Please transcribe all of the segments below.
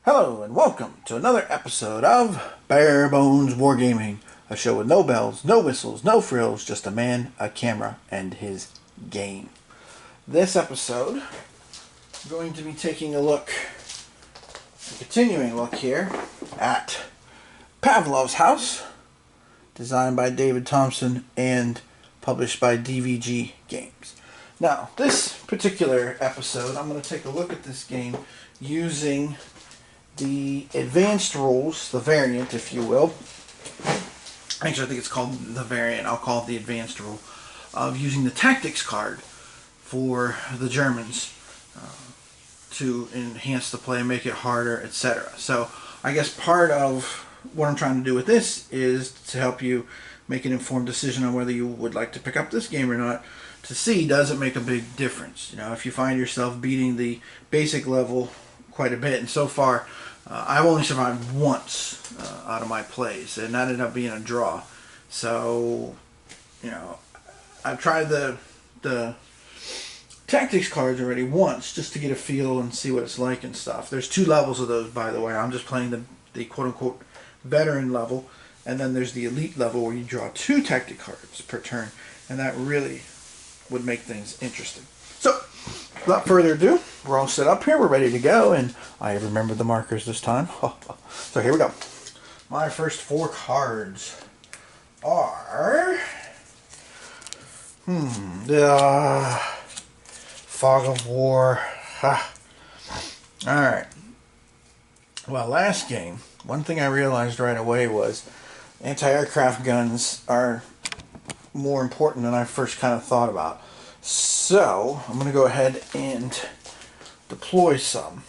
Hello and welcome to another episode of Bare Bones Wargaming, a show with no bells, no whistles, no frills, just a man, a camera, and his game. This episode, I'm going to be taking a continuing look here at Pavlov's house, designed by David Thompson and published by DVG Games. Now, this particular episode, I'm going to take a look at this game using the advanced rules, the variant, if you will. Actually, I think it's called the variant. I'll call it the advanced rule of using the tactics card for the Germans to enhance the play, make it harder, etc. So, I guess part of what I'm trying to do with this is to help you make an informed decision on whether you would like to pick up this game or not, to see does it make a big difference. You know, if you find yourself beating the basic level quite a bit, and so far I've only survived once out of my plays, and that ended up being a draw. So, you know, I've tried the tactics cards already once just to get a feel and see what it's like and stuff. There's two levels of those, by the way. I'm just playing the quote-unquote veteran level, and then there's the elite level where you draw 2 tactic cards per turn, and that really would make things interesting. So, without further ado, we're all set up here, we're ready to go, and I remembered the markers this time. So here we go. My first 4 cards are the Fog of War. Alright. Well, last game, one thing I realized right away was anti-aircraft guns are more important than I first kind of thought about. So, I'm going to go ahead and deploy some.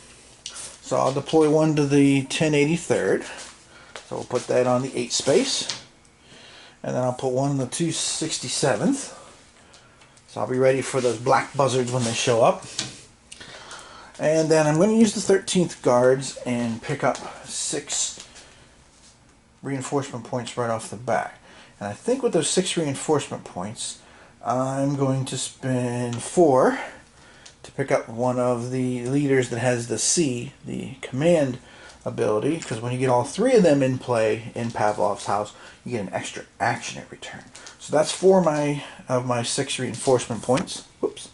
So, I'll deploy one to the 1083rd. So, we'll put that on the 8 space. And then I'll put one on the 267th. So, I'll be ready for those black buzzards when they show up. And then I'm going to use the 13th guards and pick up 6 reinforcement points right off the bat. And I think with those 6 reinforcement points, I'm going to spend 4 to pick up one of the leaders that has the C, the command ability, because when you get all 3 of them in play in Pavlov's house, you get an extra action at return. So that's 4 of my 6 reinforcement points. Whoops.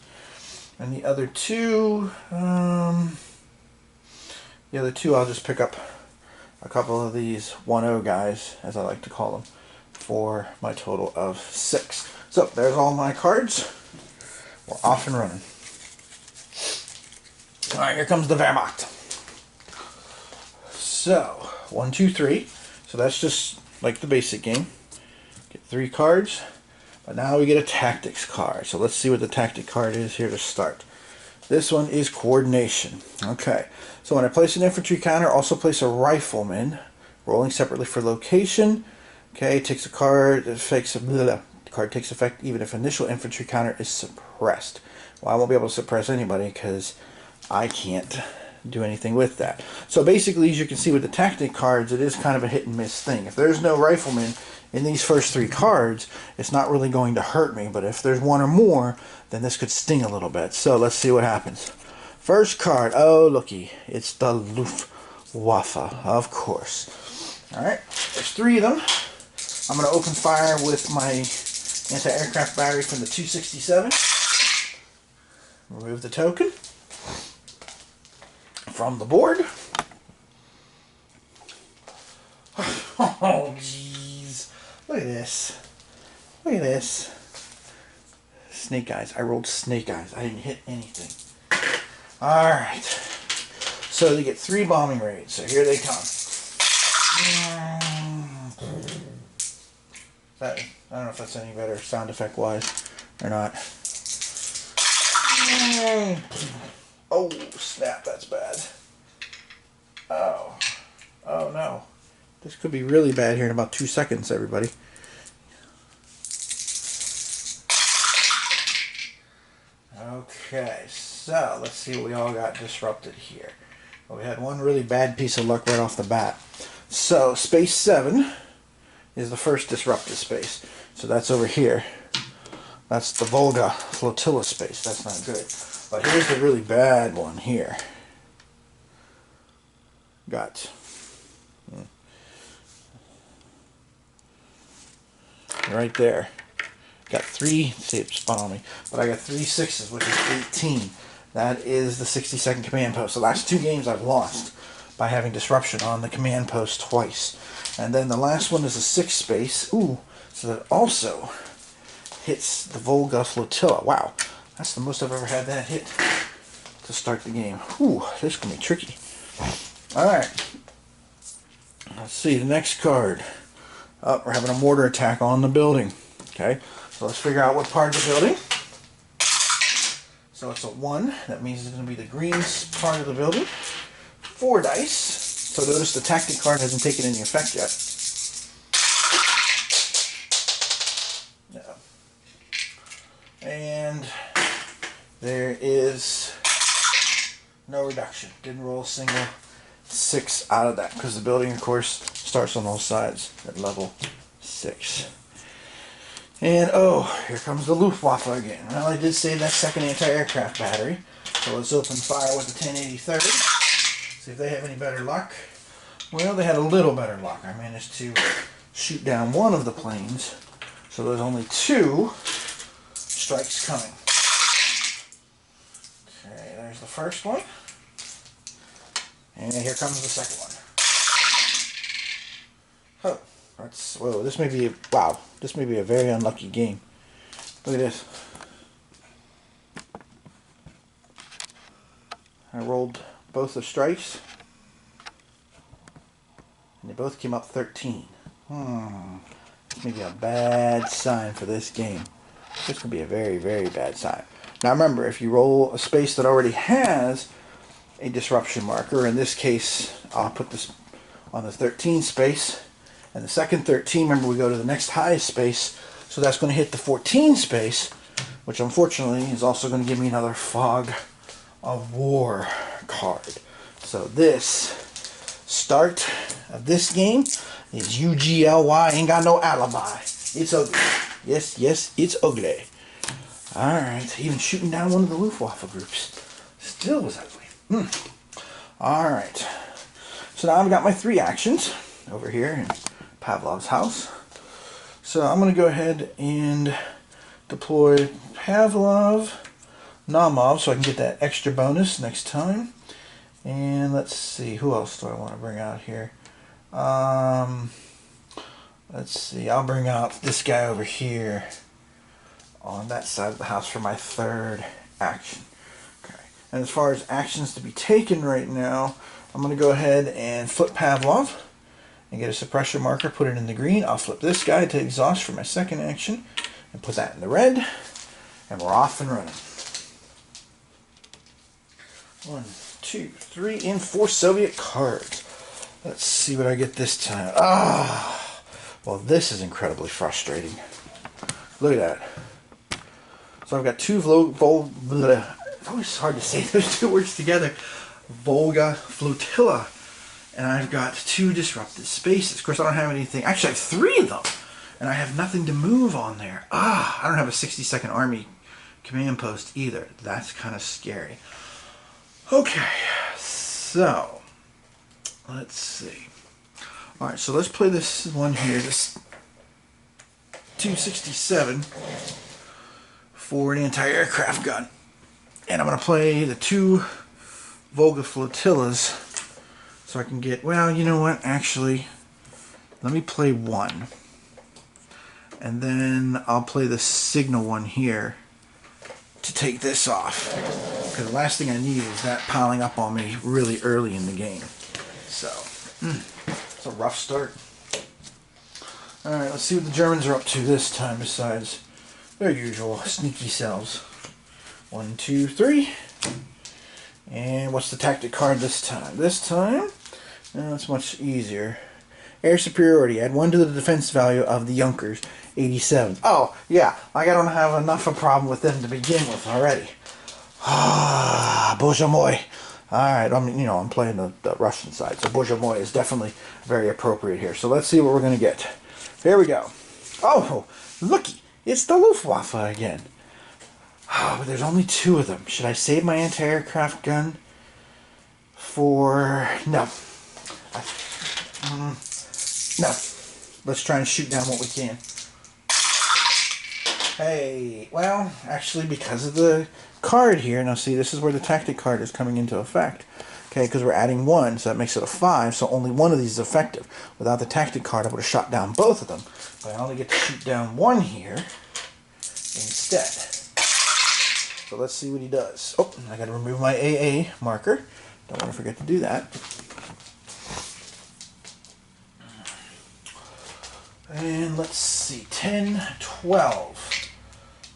And the other 2, I'll just pick up a couple of these 1-0 guys, as I like to call them, for my total of 6. So, there's all my cards. We're off and running. Alright, here comes the Wehrmacht. So, 1, 2, 3. So that's just like the basic game. Get 3 cards. But now we get a tactics card. So let's see what the tactic card is here to start. This one is coordination. Okay. So when I place an infantry counter, also place a rifleman. Rolling separately for location. Okay, takes a card. The card takes effect even if initial infantry counter is suppressed. Well, I won't be able to suppress anybody because I can't do anything with that. So basically, as you can see with the tactic cards, it is kind of a hit and miss thing. If there's no rifleman in these first 3 cards, it's not really going to hurt me. But if there's 1 or more, then this could sting a little bit. So let's see what happens. First card. Oh, looky. It's the Luftwaffe, of course. Alright, there's 3 of them. I'm going to open fire with my anti-aircraft battery from the 267. Remove the token from the board. Oh, jeez. Look at this. Look at this. Snake eyes. I rolled snake eyes. I didn't hit anything. Alright. So they get 3 bombing raids. So here they come. I don't know if that's any better sound effect wise or not. Oh snap, that's bad. Oh no, this could be really bad here in about 2 seconds, everybody. Okay, so let's see what we all got disrupted here. Well, we had one really bad piece of luck right off the bat. So space 7 is the first disrupted space. So that's over here. That's the Volga flotilla space. That's not good. But here's the really bad one here. got right there. Got 3, see it spun on me, but I got 3 6s, which is 18. That is the 60-second command post. The last 2 games I've lost by having disruption on the command post twice. And then the last one is a 6 space. Ooh, so that also hits the Volga Flotilla. Wow, that's the most I've ever had that hit to start the game. Ooh, this can be tricky. Alright, let's see the next card. Oh, we're having a mortar attack on the building. Okay, so let's figure out what part of the building. So it's a 1. That means it's going to be the green part of the building. 4 dice. So notice the tactic card hasn't taken any effect yet. No. And there is no reduction. Didn't roll a single 6 out of that because the building, of course, starts on all sides at level 6. And oh, here comes the Luftwaffe again. Well, I did save that second anti-aircraft battery. So let's open fire with the 1083rd. See if they have any better luck. Well, they had a little better luck. I managed to shoot down one of the planes. So there's only 2 strikes coming. Okay, there's the first one. And here comes the second one. Oh, that's, whoa, this may be, wow, this may be a very unlucky game. Look at this. I rolled both the strikes, and they both came up 13. This may be a bad sign for this game. This could be a very, very bad sign. Now remember, if you roll a space that already has a disruption marker, in this case, I'll put this on the 13 space, and the second 13, remember we go to the next highest space, so that's going to hit the 14 space, which unfortunately is also going to give me another Fog of War card. So this start of this game is UGLY, ain't got no alibi. It's ugly. Yes, yes, it's ugly. Alright, even shooting down one of the Luftwaffe groups still was ugly. Alright, so now I've got my 3 actions over here in Pavlov's house. So I'm going to go ahead and deploy Pavlov, Naumov, so I can get that extra bonus next time. And let's see, who else do I want to bring out here? Let's see, I'll bring out this guy over here on that side of the house for my 3rd action. Okay. And as far as actions to be taken right now, I'm going to go ahead and flip Pavlov and get a suppressor marker, put it in the green. I'll flip this guy to exhaust for my 2nd action and put that in the red, and we're off and running. 1, 2, 3, and 4 Soviet cards. Let's see what I get this time. Ah, well, this is incredibly frustrating. Look at that. So I've got 2 it's always hard to say those 2 words together. Volga Flotilla. And I've got 2 disrupted spaces. Of course, I don't have anything. Actually, I have 3 of them. And I have nothing to move on there. I don't have a 60-second army command post either. That's kind of scary. Okay, so let's see. Alright, so let's play this one here, this 267 for an anti-aircraft gun. And I'm going to play the 2 Volga Flotillas so I can get, well, you know what, actually, let me play 1. And then I'll play the signal one here to take this off. Because the last thing I need is that piling up on me really early in the game. So, it's a rough start. Alright, let's see what the Germans are up to this time besides their usual sneaky selves. 1, 2, 3. And what's the tactic card this time? This time, it's much easier. Air superiority. Add 1 to the defense value of the Junkers. 87. Oh, yeah. Like I don't have enough of a problem with them to begin with already. Ah, Bozhe moi. Alright, I'm playing the Russian side, so Bozhe moi is definitely very appropriate here. So let's see what we're going to get. Here we go. Oh, looky. It's the Luftwaffe again. Oh, but there's only 2 of them. Should I save my anti-aircraft gun for... No. No. Let's try and shoot down what we can. Hey, well, actually, because of the card here, now see, this is where the tactic card is coming into effect. Okay, because we're adding 1, so that makes it a 5, so only one of these is effective. Without the tactic card, I would have shot down both of them. But I only get to shoot down 1 here instead. So let's see what he does. Oh, I got to remove my AA marker. Don't want to forget to do that. And let's see, 10, 12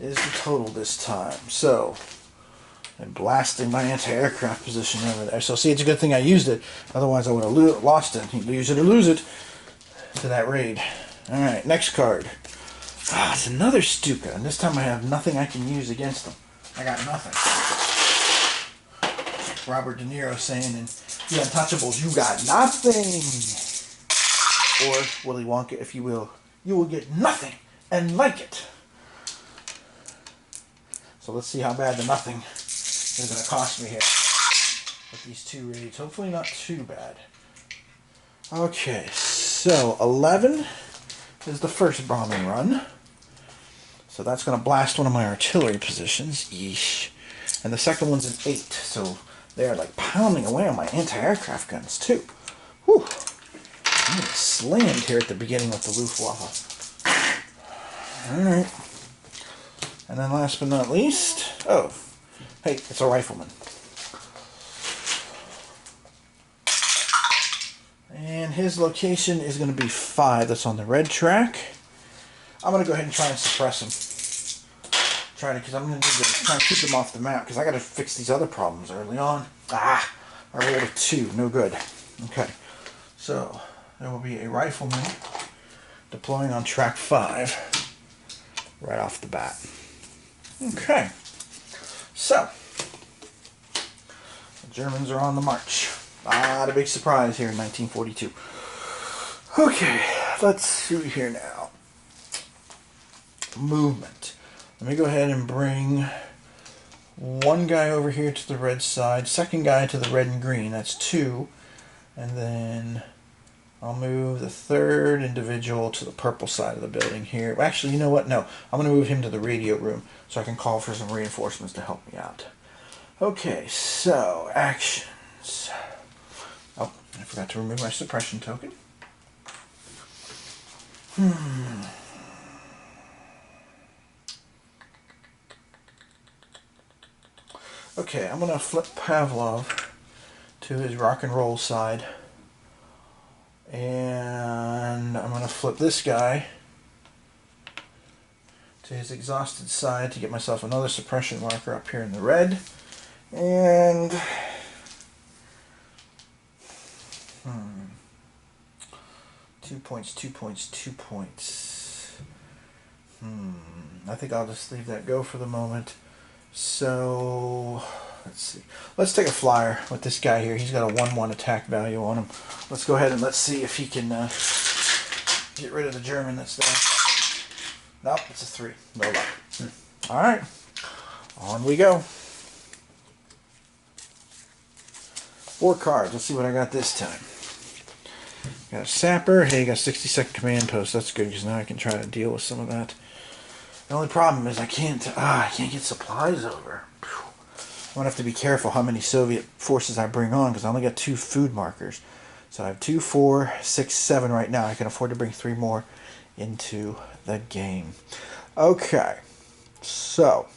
is the total this time. So, and blasting my anti-aircraft position over there. So see, it's a good thing I used it. Otherwise I would have lost it. Use it or lose it to that raid. Alright, next card. Ah, it's another Stuka. And this time I have nothing I can use against them. I got nothing. Robert De Niro saying in The Untouchables, you got nothing. Or Willy Wonka, if you will get nothing and like it. So let's see how bad the nothing is going to cost me here with these 2 raids. Hopefully not too bad. Okay, so 11 is the first bombing run. So that's going to blast one of my artillery positions. Yeesh. And the second one's an 8. So they're like pounding away on my anti-aircraft guns too. Whew. I'm getting slammed here at the beginning with the Luftwaffe. Alright. And then last but not least, oh, hey, it's a rifleman. And his location is going to be 5. That's on the red track. I'm going to go ahead and try and suppress him. Because I'm going to need to try and keep him off the map, because I got to fix these other problems early on. Ah, I rolled a 2. No good. Okay. So, there will be a rifleman deploying on track 5 right off the bat. Okay. So, the Germans are on the march. Ah, the big surprise here in 1942. Okay, let's see here now. Movement. Let me go ahead and bring one guy over here to the red side, second guy to the red and green, that's 2, and then I'll move the third individual to the purple side of the building here. Actually, you know what? No, I'm going to move him to the radio room so I can call for some reinforcements to help me out. Okay, so actions. Oh, I forgot to remove my suppression token. Okay, I'm going to flip Pavlov to his rock and roll side. And I'm going to flip this guy to his exhausted side to get myself another suppression marker up here in the red. And 2 points, 2 points, 2 points. I think I'll just leave that go for the moment. So, let's see. Let's take a flyer with this guy here. He's got a 1-1 attack value on him. Let's go ahead and let's see if he can get rid of the German that's there. Nope, it's a 3. No luck. Alright. On we go. 4 cards. Let's see what I got this time. Got a sapper. Hey, got a 60-second command post. That's good because now I can try to deal with some of that. The only problem is I can't get supplies over. I'm going to have to be careful how many Soviet forces I bring on because I only got 2 food markers. So I have 2, 4, 6, 7 right now. I can afford to bring 3 more into the game. Okay, so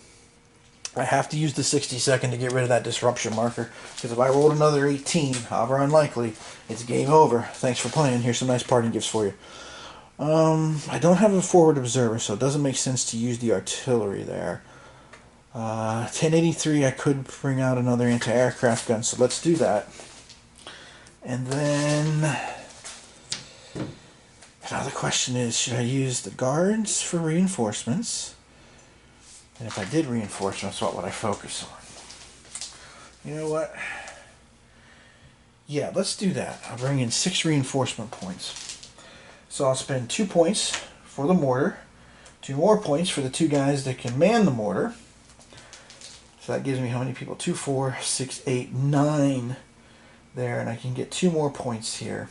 I have to use the 60-second to get rid of that disruption marker because if I rolled another 18, however unlikely, it's game over. Thanks for playing. Here's some nice parting gifts for you. I don't have a forward observer, so it doesn't make sense to use the artillery there. 1083, I could bring out another anti-aircraft gun, so let's do that. And then another question is, should I use the guards for reinforcements? And if I did reinforcements, what would I focus on? You know what? Yeah, let's do that. I'll bring in 6 reinforcement points. So I'll spend 2 points for the mortar, 2 more points for the 2 guys that can man the mortar. So that gives me how many people? 2, 4, 6, 8, 9 there, and I can get 2 more points here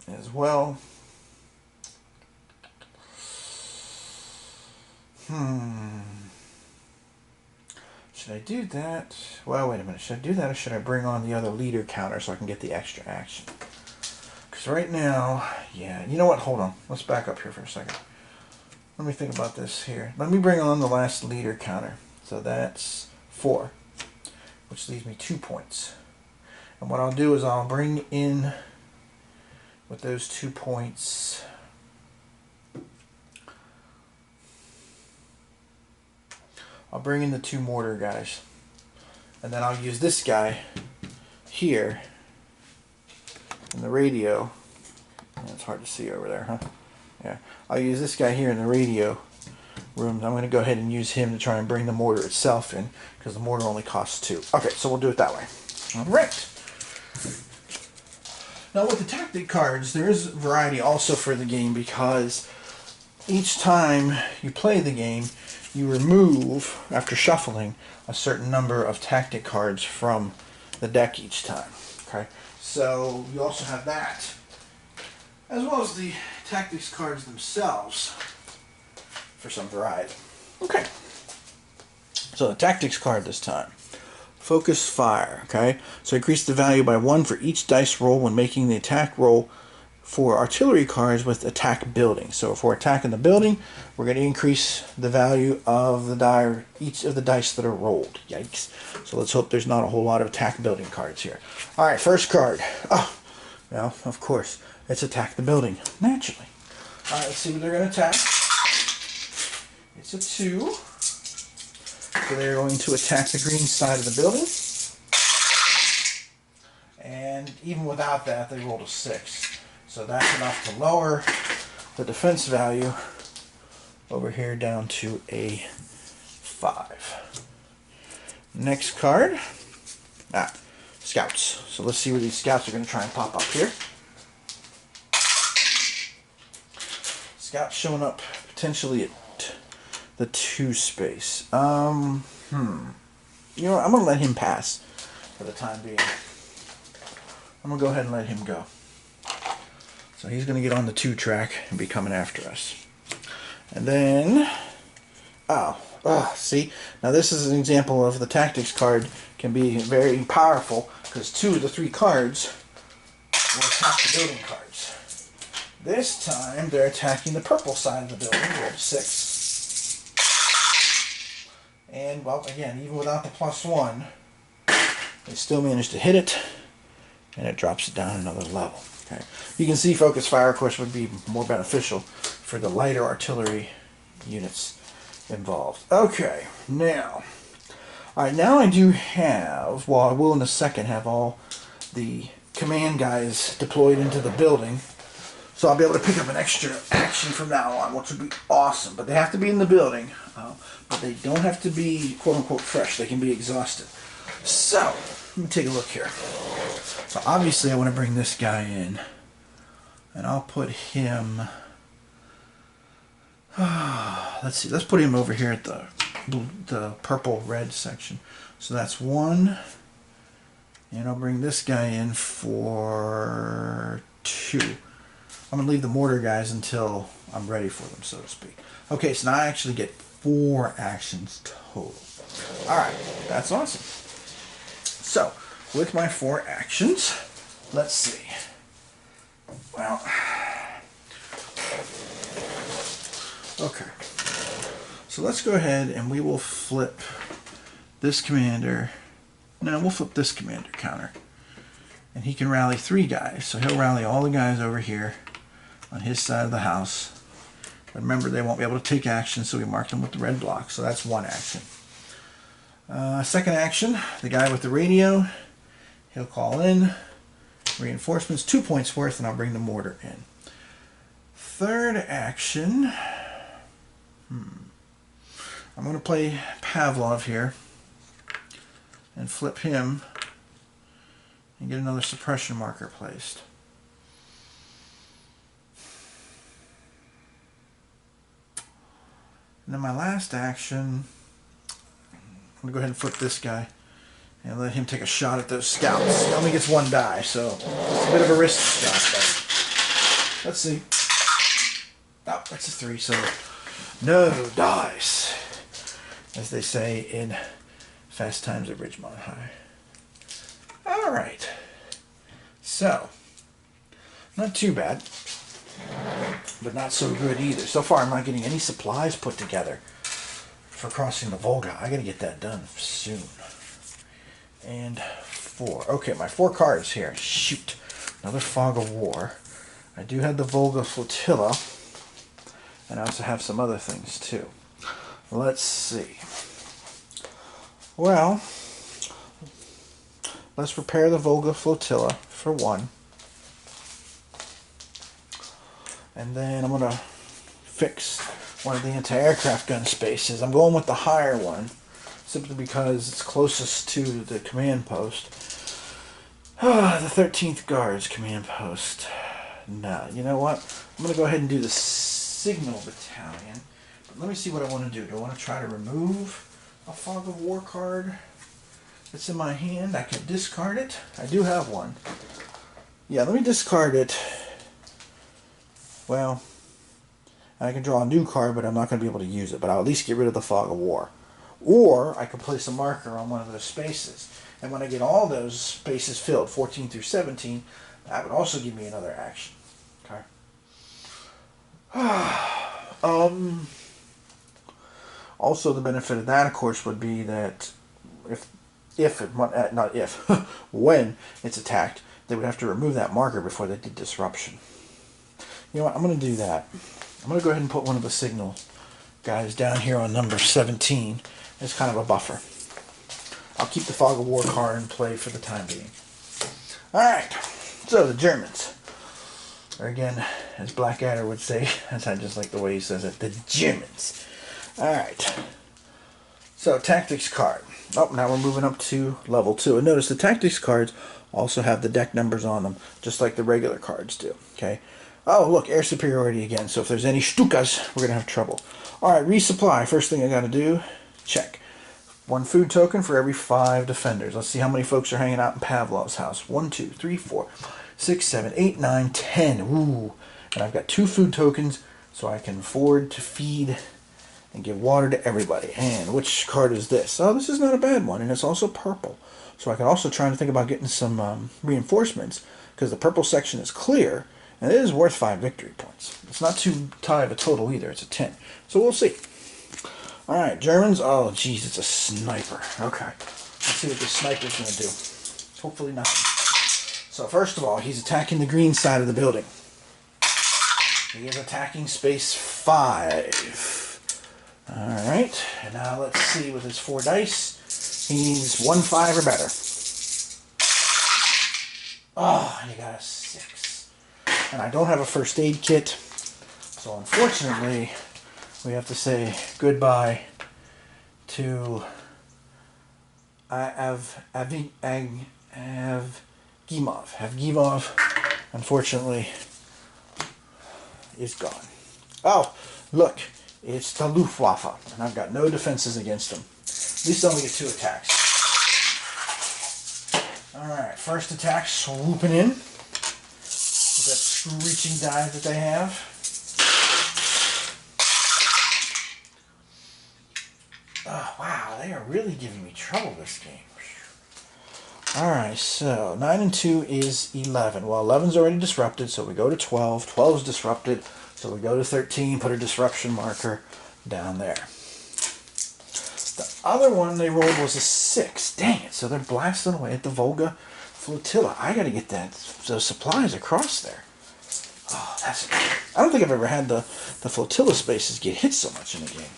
as well. Should I do that? Well, wait a minute. Should I do that, or should I bring on the other leader counter so I can get the extra action? Because right now, yeah, you know what? Hold on. Let's back up here for a second. Let me think about this here. Let me bring on the last leader counter. So that's 4, which leaves me 2 points. And what I'll do is I'll bring in, with those 2 points, I'll bring in the 2 mortar guys. And then I'll use this guy here in the radio. Yeah, it's hard to see over there, huh? Yeah. I'll use this guy here in the radio room. I'm going to go ahead and use him to try and bring the mortar itself in, because the mortar only costs 2. Okay, so we'll do it that way. Alright. Now with the tactic cards, there is variety also for the game, because each time you play the game, you remove, after shuffling, a certain number of tactic cards from the deck each time. Okay, so you also have that, as well as the tactics cards themselves, for some variety. Okay, so the tactics card this time. Focus fire, okay? So increase the value by 1 for each dice roll when making the attack roll for artillery cards with attack building. So if we're attacking the building, we're going to increase the value of the die, each of the dice that are rolled. Yikes. So let's hope there's not a whole lot of attack building cards here. Alright, first card. Oh, well, of course, it's attack the building, naturally. Alright, let's see what they're going to attack. It's a 2. So they're going to attack the green side of the building. And even without that, they rolled a 6. So that's enough to lower the defense value over here down to a 5. Next card. Scouts. So let's see where these scouts are going to try and pop up here. Scouts showing up potentially at the 2 space. You know what? I'm going to let him pass for the time being. I'm going to go ahead and let him go. So he's going to get on the 2 track and be coming after us. And then, see, now this is an example of the tactics card can be very powerful, because 2 of the 3 cards will attack the building cards. This time they're attacking the purple side of the building, rolled 6. And, well, again, even without the +1, they still managed to hit it, and it drops it down another level. Okay. You can see focus fire, of course, would be more beneficial for the lighter artillery units involved. Okay, now, alright, now I do have, well, I will in a second have all the command guys deployed into the building, so I'll be able to pick up an extra action from now on, which would be awesome. But they have to be in the building, but they don't have to be quote-unquote fresh. They can be exhausted. So, let me take a look here. So obviously I want to bring this guy in, and I'll put him, let's see, let's put him over here at the purple-red section. So that's 1, and I'll bring this guy in for 2. I'm going to leave the mortar guys until I'm ready for them, so to speak. Okay, so now I actually get 4 actions total. Alright, that's awesome. So, with my 4 actions, let's see. Well, okay. So let's go ahead and we will flip this commander. No, we'll flip this commander counter. And he can rally 3 guys. So he'll rally all the guys over here on his side of the house. But remember, they won't be able to take action, so we mark them with the red block. So that's 1 action. Second action, the guy with the radio, he'll call in reinforcements, 2 points worth, and I'll bring the mortar in. Third action, I'm going to play Pavlov here and flip him and get another suppression marker placed. And then my last action, I'm going to go ahead and flip this guy and let him take a shot at those scouts. He only gets 1 die, so it's a bit of a risky shot, but let's see. Oh, that's a 3, so no dice, as they say in Fast Times at Ridgemont High. Alright, so not too bad, but not so good either. So far I'm not getting any supplies put together for crossing the Volga. I gotta get that done soon. And 4. Okay, my 4 cards here. Shoot. Another Fog of War. I do have the Volga Flotilla. And I also have some other things too. Let's see. Well, let's prepare the Volga Flotilla for 1. And then I'm going to fix one of the anti-aircraft gun spaces. I'm going with the higher one, simply because it's closest to the command post. The 13th Guards command post. No, you know what? I'm going to go ahead and do the Signal Battalion. But let me see what I want to do. Do I want to try to remove a Fog of War card that's in my hand? I can discard it. I do have one. Yeah, let me discard it. Well, I can draw a new card, but I'm not going to be able to use it. But I'll at least get rid of the Fog of War. Or I can place a marker on one of those spaces. And when I get all those spaces filled, 14 through 17, that would also give me another action. Okay. Also, the benefit of that, of course, would be that when it's attacked, they would have to remove that marker before they did disruption. You know what? I'm going to do that. I'm going to go ahead and put one of the signal guys down here on number 17 as kind of a buffer. I'll keep the Fog of War card in play for the time being. Alright, so the Germans. Or again, as Blackadder would say, as I just like the way he says it, the Germans. Alright, so tactics card. Oh, now we're moving up to level 2. And notice the tactics cards also have the deck numbers on them, just like the regular cards do. Okay. Oh, look, air superiority again. So if there's any Stukas, we're going to have trouble. Alright, resupply. First thing I got to do, check. 1 food token for every 5 defenders. Let's see how many folks are hanging out in Pavlov's house. 1, 2, 3, 4, 6, 7, 8, 9, 10. Ooh. And I've got 2 food tokens, so I can afford to feed and give water to everybody. And which card is this? Oh, this is not a bad one, and it's also purple. So I can also try to think about getting some reinforcements, because the purple section is clear, and it is worth 5 victory points. It's not too high of a total either. It's a 10. So we'll see. Alright, Germans. Oh, geez, it's a sniper. Okay. Let's see what this sniper's going to do. Hopefully nothing. So first of all, he's attacking the green side of the building. He is attacking space 5. Alright, and now let's see with his 4 dice. He needs 1 5 or better. Oh, and he got a 6. And I don't have a first aid kit, so unfortunately we have to say goodbye to Avgimov. Avgimov, unfortunately, is gone. Oh, look, it's the Luftwaffe, and I've got no defenses against them. At least I only get 2 attacks. Alright, first attack swooping in with that screeching dive that they have. Oh, wow, they are really giving me trouble this game. Alright, so 9 and 2 is 11. Well, 11's already disrupted, so we go to 12. 12's disrupted, so we go to 13, put a disruption marker down there. The other one they rolled was a 6. Dang it, so they're blasting away at the Volga Flotilla. I gotta get those supplies across there. Oh, that's... I don't think I've ever had the flotilla spaces get hit so much in a game.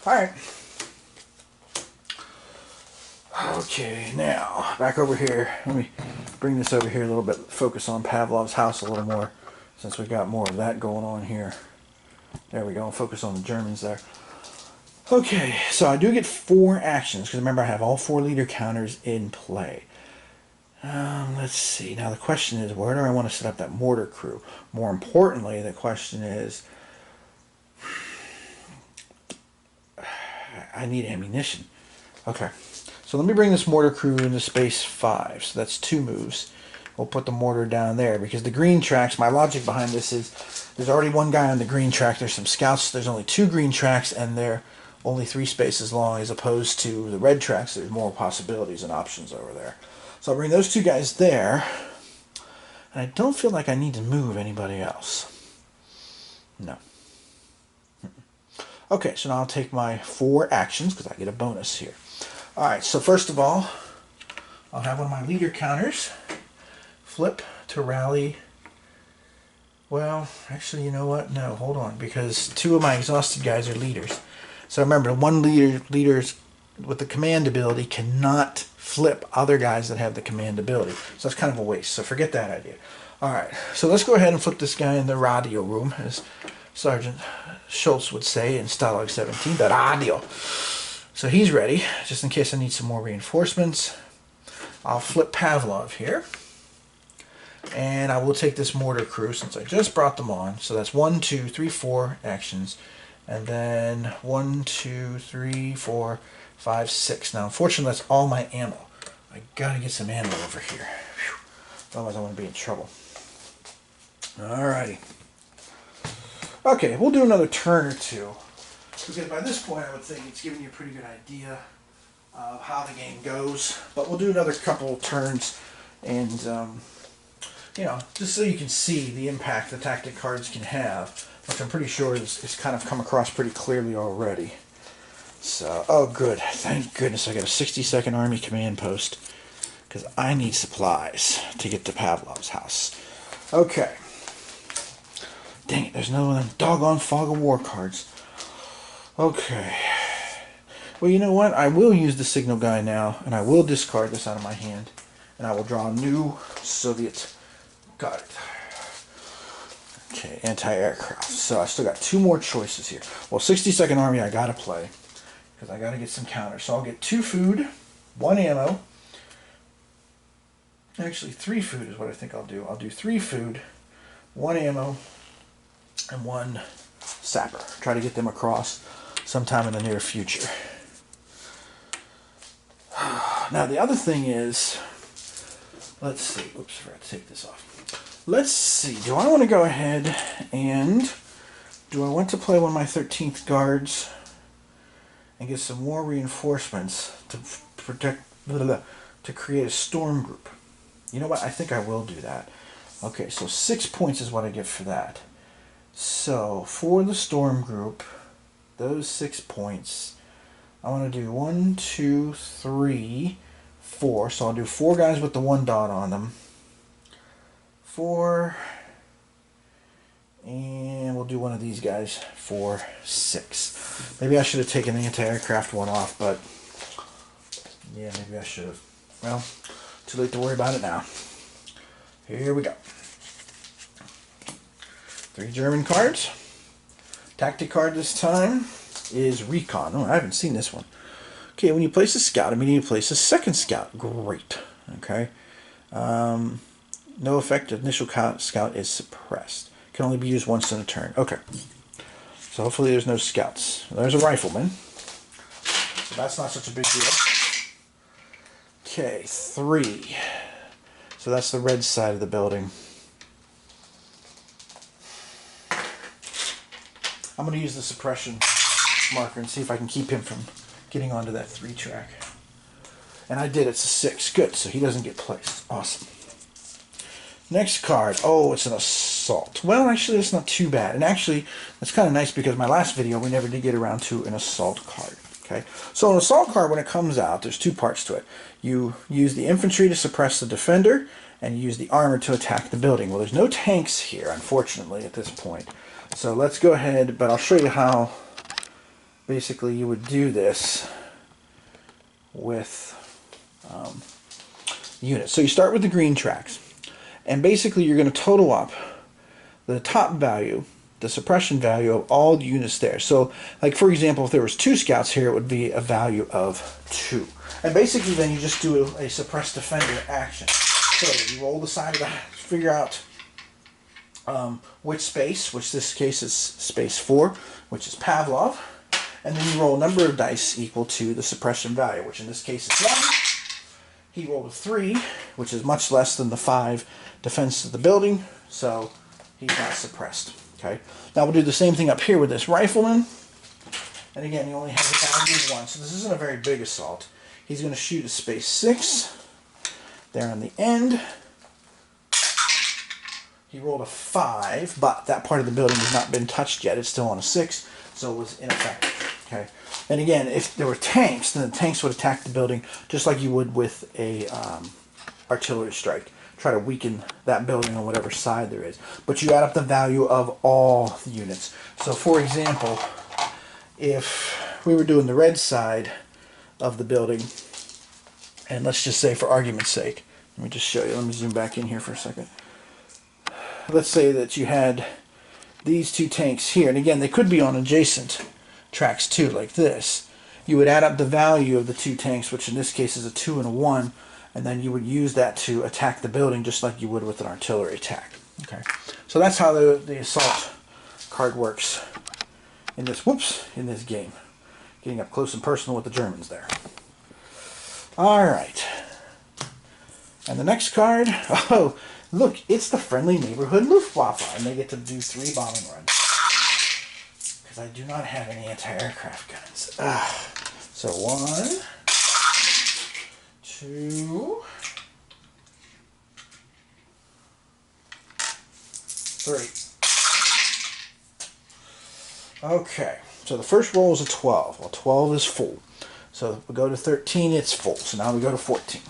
Alright. Okay, now, back over here. Let me bring this over here a little bit. Focus on Pavlov's house a little more, since we got more of that going on here. There we go. Focus on the Germans there. Okay, so I do get 4 actions, because remember I have all 4 leader counters in play. Let's see. Now the question is, where do I want to set up that mortar crew? More importantly, the question is, I need ammunition. Okay, So let me bring this mortar crew into space 5. So that's 2 moves. We'll put the mortar down there because the green tracks, my logic behind this is there's already 1 guy on the green track. There's some scouts. There's only 2 green tracks and they're only 3 spaces long as opposed to the red tracks. There's more possibilities and options over there. So I'll bring those 2 guys there. And I don't feel like I need to move anybody else. No. Okay, so now I'll take my 4 actions because I get a bonus here. Alright, so first of all, I'll have one of my leader counters. Flip to rally. Well, actually, you know what? No, hold on, because 2 of my exhausted guys are leaders. So remember, 1 leaders with the command ability cannot flip other guys that have the command ability. So that's kind of a waste. So forget that idea. Alright, so let's go ahead and flip this guy in the radio room, as Sergeant Schultz would say in Stalag 17, the radio. So he's ready, just in case I need some more reinforcements. I'll flip Pavlov here. And I will take this mortar crew since I just brought them on. So that's 1, 2, 3, 4 actions. And then 1, 2, 3, 4, 5, 6. Now, unfortunately, that's all my ammo. I gotta get some ammo over here. Whew. Otherwise, I want to be in trouble. Alrighty. Okay, we'll do another turn or 2. Because by this point, I would think it's giving you a pretty good idea of how the game goes. But we'll do another couple turns and, you know, just so you can see the impact the tactic cards can have, which I'm pretty sure is kind of come across pretty clearly already. So, oh good, thank goodness I got a 62nd Army command post, because I need supplies to get to Pavlov's house. Okay. Dang it, there's another one of them doggone Fog of War cards. Okay. Well, you know what? I will use the signal guy now, and I will discard this out of my hand, and I will draw a new Soviet. Got it. Okay, anti-aircraft. So I still got 2 more choices here. Well, 62nd Army I gotta play, because I gotta get some counters. So I'll get 2 food, 1 ammo. Actually, 3 food is what I think I'll do. I'll do 3 food, 1 ammo, and 1 sapper. Try to get them across sometime in the near future. Now the other thing is, let's see. Oops, I forgot to take this off. Let's see. Do I want to go ahead and do I want to play one of my 13th guards and get some more reinforcements to protect, to create a storm group? You know what? I think I will do that. Okay, so 6 points is what I get for that. So for the storm group, those 6 points, I want to do 1, 2, 3, 4. So I'll do 4 guys with the 1 dot on them. 4, and we'll do one of these guys for 6. Maybe I should have taken the anti-aircraft one off, but yeah, maybe I should have. Well, too late to worry about it now. Here we go. 3 German cards. Tactic card this time is Recon. Oh, I haven't seen this one. Okay, when you place a scout, immediately place a 2nd scout. Great. Okay. No effect. Initial scout is suppressed. Can only be used once in a turn. Okay. So hopefully there's no scouts. There's a rifleman. So that's not such a big deal. Okay, 3. So that's the red side of the building. I'm going to use the suppression marker and see if I can keep him from getting onto that 3 track. And I did. It's a 6. Good. So he doesn't get placed. Awesome. Next card. Oh, it's an assault. Well, actually, it's not too bad. And actually, that's kind of nice because my last video, we never did get around to an assault card. Okay. So an assault card, when it comes out, there's 2 parts to it. You use the infantry to suppress the defender, and you use the armor to attack the building. Well, there's no tanks here, unfortunately, at this point. So let's go ahead, but I'll show you how basically you would do this with units. So you start with the green tracks, and basically you're going to total up the top value, the suppression value of all the units there. So, like for example, if there was 2 scouts here, it would be a value of 2. And basically then you just do a suppressed defender action. So you roll the side of the house, figure out which space, which this case is space 4, which is Pavlov, And then you roll a number of dice equal to the suppression value, which in this case is 1. He rolled a 3, which is much less than the 5 defense of the building, so he's not suppressed. Okay. Now we'll do the same thing up here with this rifleman. And again, he only has a value of 1, so this isn't a very big assault. He's going to shoot a space 6 there on the end. He rolled a 5, but that part of the building has not been touched yet. It's still on a 6, so it was ineffective. Okay. And again, if there were tanks, then the tanks would attack the building just like you would with a artillery strike. Try to weaken that building on whatever side there is. But you add up the value of all the units. So for example, if we were doing the red side of the building, and let's just say for argument's sake, let me just show you, let me zoom back in here for a second. Let's say that you had these 2 tanks here, and again, they could be on adjacent tracks too, like this. You would add up the value of the 2 tanks, which in this case is a 2 and a 1, and then you would use that to attack the building just like you would with an artillery attack. Okay, so that's how the assault card works in this, in this game. Getting up close and personal with the Germans there. Alright. And the next card, oh, look, it's the Friendly Neighborhood Luftwaffe, and they get to do 3 bombing runs. Because I do not have any anti-aircraft guns. So 1, 2, 3. Okay, so the first roll is a 12. Well, 12 is full. So if we go to 13, it's full. So now we go to 14.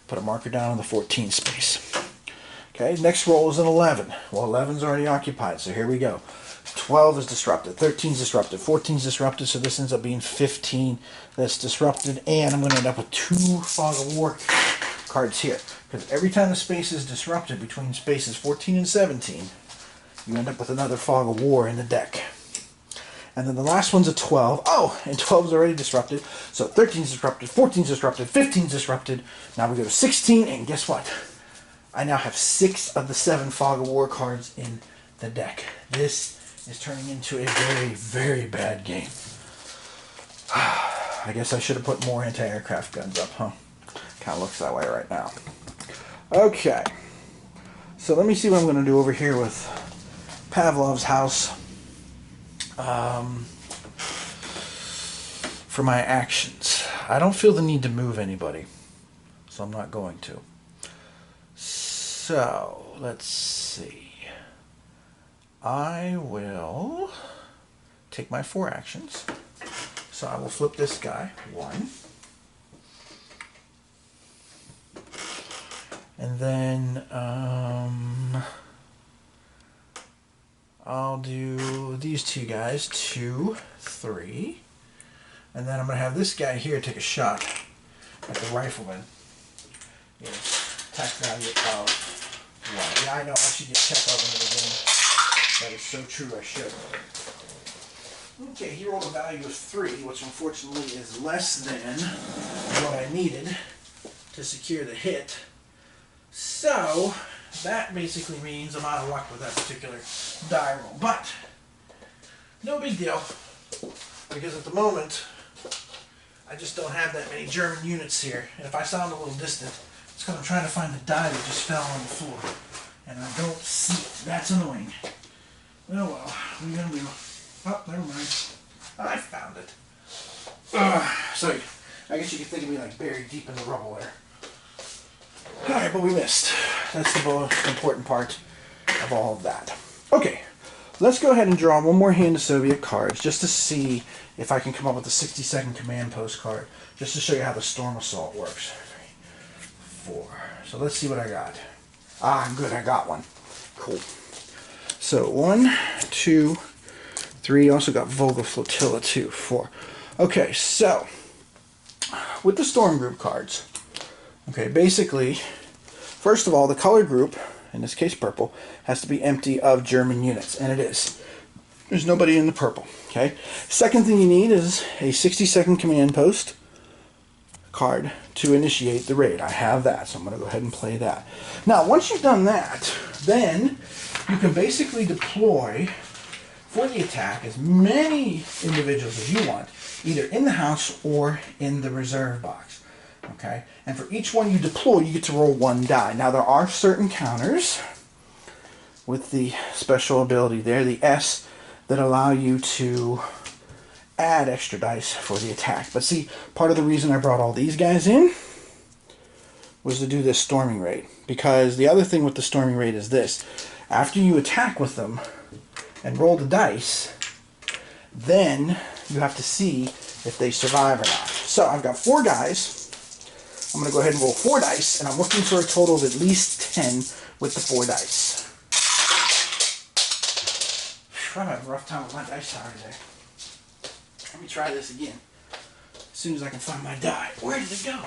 Put a marker down on the 14 space. Okay, next roll is an 11. Well, 11's already occupied, so here we go. 12 is disrupted, 13 is disrupted, 14 is disrupted, so this ends up being 15 that's disrupted, and I'm going to end up with 2 Fog of War cards here. Because every time the space is disrupted between spaces 14 and 17, you end up with another Fog of War in the deck. And then the last one's a 12. Oh, and 12 is already disrupted. So 13 is disrupted, 14 is disrupted, 15 is disrupted. Now we go to 16, and guess what? I now have 6 of the 7 Fog of War cards in the deck. This is turning into a very, very bad game. I guess I should have put more anti-aircraft guns up, huh? Kind of looks that way right now. Okay. So let me see what I'm going to do over here with Pavlov's house. For my actions. I don't feel the need to move anybody, so I'm not going to. So, let's see. I will take my 4 actions. So I will flip this guy, 1. And then I'll do these 2 guys, 2, 3. And then I'm going to have this guy here take a shot at the rifleman. Yes, attack value of 1. Yeah, I know, I should get Chekhov into the game. That is so true, I should. Okay, he rolled a value of 3, which unfortunately is less than what I needed to secure the hit. So, that basically means I'm out of luck with that particular die roll. But, no big deal, because at the moment, I just don't have that many German units here. And if I sound a little distant, it's because I'm trying to find the die that just fell on the floor. And I don't see it. That's annoying. Oh well, what are you going to do? Oh, never mind. I found it. So, I guess you could think of me like buried deep in the rubble there. Alright, but we missed. That's the most important part of all of that. Okay, let's go ahead and draw one more hand of Soviet cards just to see if I can come up with a 60-second command post card, just to show you how the storm assault works. 3, 4. So let's see what I got. Ah, good, I got one. Cool. So 1, 2, 3. Also got Volga Flotilla 2, 4. Okay, so with the storm group cards, okay, basically, first of all, the color group, in this case purple, has to be empty of German units, and it is. There's nobody in the purple, okay? Second thing you need is a 60-second command post card to initiate the raid. I have that, so I'm going to go ahead and play that. Now, once you've done that, then you can basically deploy for the attack as many individuals as you want, either in the house or in the reserve box. Okay, and for each one you deploy, you get to roll 1 die. Now there are certain counters with the special ability there, the S, that allow you to add extra dice for the attack. But see, part of the reason I brought all these guys in was to do this storming raid. Because the other thing with the storming raid is this. After you attack with them and roll the dice, then you have to see if they survive or not. So I've got 4 guys. I'm going to go ahead and roll 4 dice, and I'm looking for a total of at least 10 with the 4 dice. I'm having a rough time with my dice tower today. Let me try this again. As soon as I can find my die. Where did it go?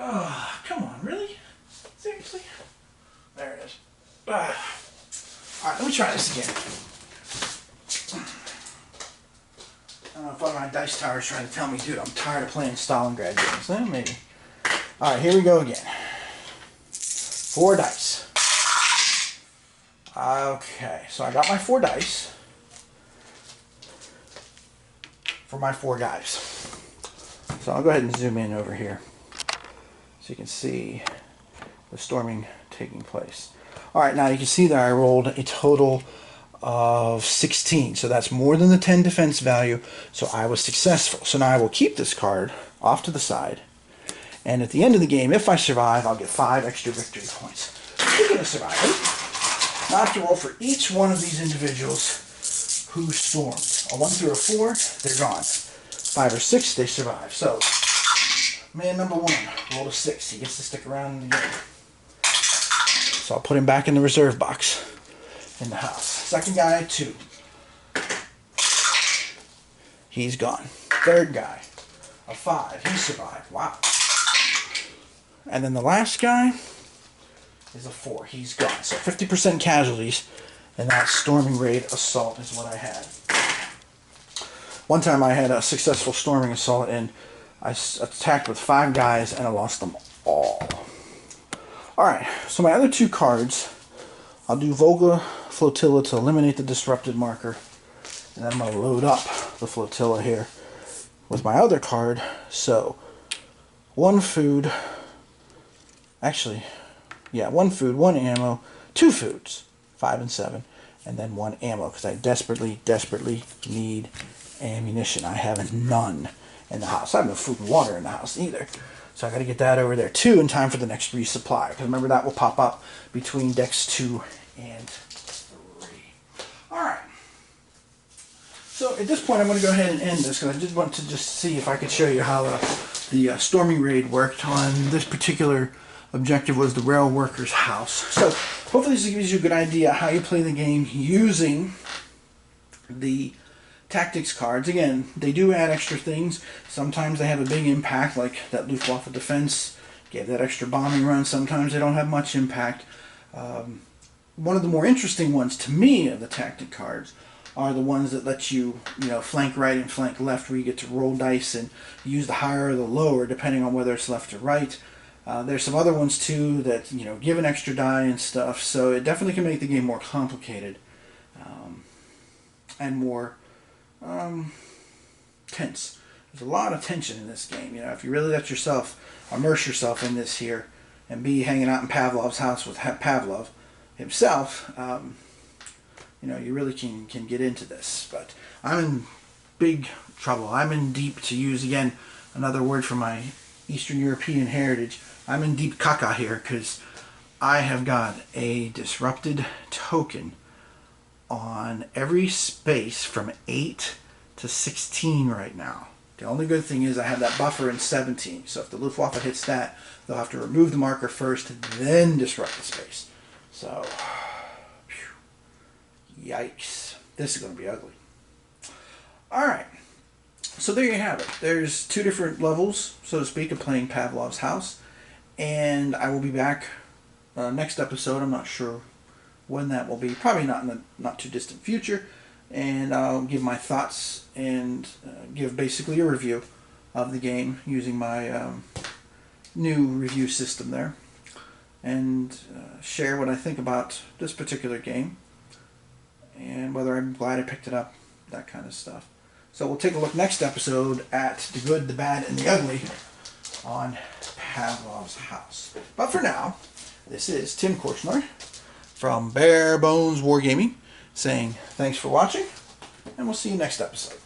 Oh, come on, really? Seriously? There it is. Alright, let me try this again. I don't know if my dice tower is trying to tell me, dude, I'm tired of playing Stalingrad games. Maybe. Alright, here we go again. 4 dice. Okay, so I got my 4 dice for my 4 guys. So I'll go ahead and zoom in over here so you can see the storming taking place. Alright, now you can see that I rolled a total of 16, so that's more than the 10 defense value, so I was successful. So now I will keep this card off to the side, and at the end of the game, if I survive, I'll get 5 extra victory points. Speaking of surviving, now I have to roll for each one of these individuals who stormed. A 1 through a 4, they're gone. 5 or 6, they survive. So, man number 1 rolled a 6. He gets to stick around in the game. So I'll put him back in the reserve box in the house. Second guy, 2. He's gone. Third guy, a 5. He survived. Wow. And then the last guy is a 4. He's gone. So 50% casualties, and that storming raid assault is what I had. One time I had a successful storming assault, and I attacked with 5 guys, and I lost them all. Alright, so my other 2 cards, I'll do Volga Flotilla to eliminate the disrupted marker, and then I'm going to load up the flotilla here with my other card. So 1 food, actually, yeah, 1 food, 1 ammo, 2 foods, 5 and 7, and then 1 ammo, because I desperately need ammunition. I have none in the house. I have no food and water in the house either. So I got to get that over there too in time for the next resupply. Because remember, that will pop up between decks 2 and 3. Alright. So at this point I'm going to go ahead and end this, because I did want to just see if I could show you how the storming raid worked on this particular objective. Was the rail worker's house. So hopefully this gives you a good idea how you play the game using the tactics cards. Again, they do add extra things. Sometimes they have a big impact, like that Luftwaffe defense gave that extra bombing run. Sometimes they don't have much impact. One of the more interesting ones to me of the tactic cards are the ones that let you, flank right and flank left, where you get to roll dice and use the higher or the lower depending on whether it's left or right. There's some other ones too that give an extra die and stuff, so it definitely can make the game more complicated and more tense. There's a lot of tension in this game. If you really let yourself immerse yourself in this here and be hanging out in Pavlov's house with Pavlov himself, you really can get into this. But I'm in big trouble. I'm in deep, to use again another word from my Eastern European heritage. I'm in deep caca here, because I have got a disrupted token on every space from 8 to 16 right now. The only good thing is I have that buffer in 17, so if the Luftwaffe hits that, they'll have to remove the marker first, then disrupt the space. So, yikes. This is going to be ugly. Alright, so there you have it. There's 2 different levels, so to speak, of playing Pavlov's house, and I will be back next episode. I'm not sure when that will be. Probably not in the not too distant future. And I'll give my thoughts and give basically a review of the game using my new review system there, and share what I think about this particular game. and whether I'm glad I picked it up, that kind of stuff. So we'll take a look next episode at the good, the bad, and the ugly on Pavlov's house. But for now, this is Tim Korchnor from Bare Bones Wargaming saying thanks for watching, and we'll see you next episode.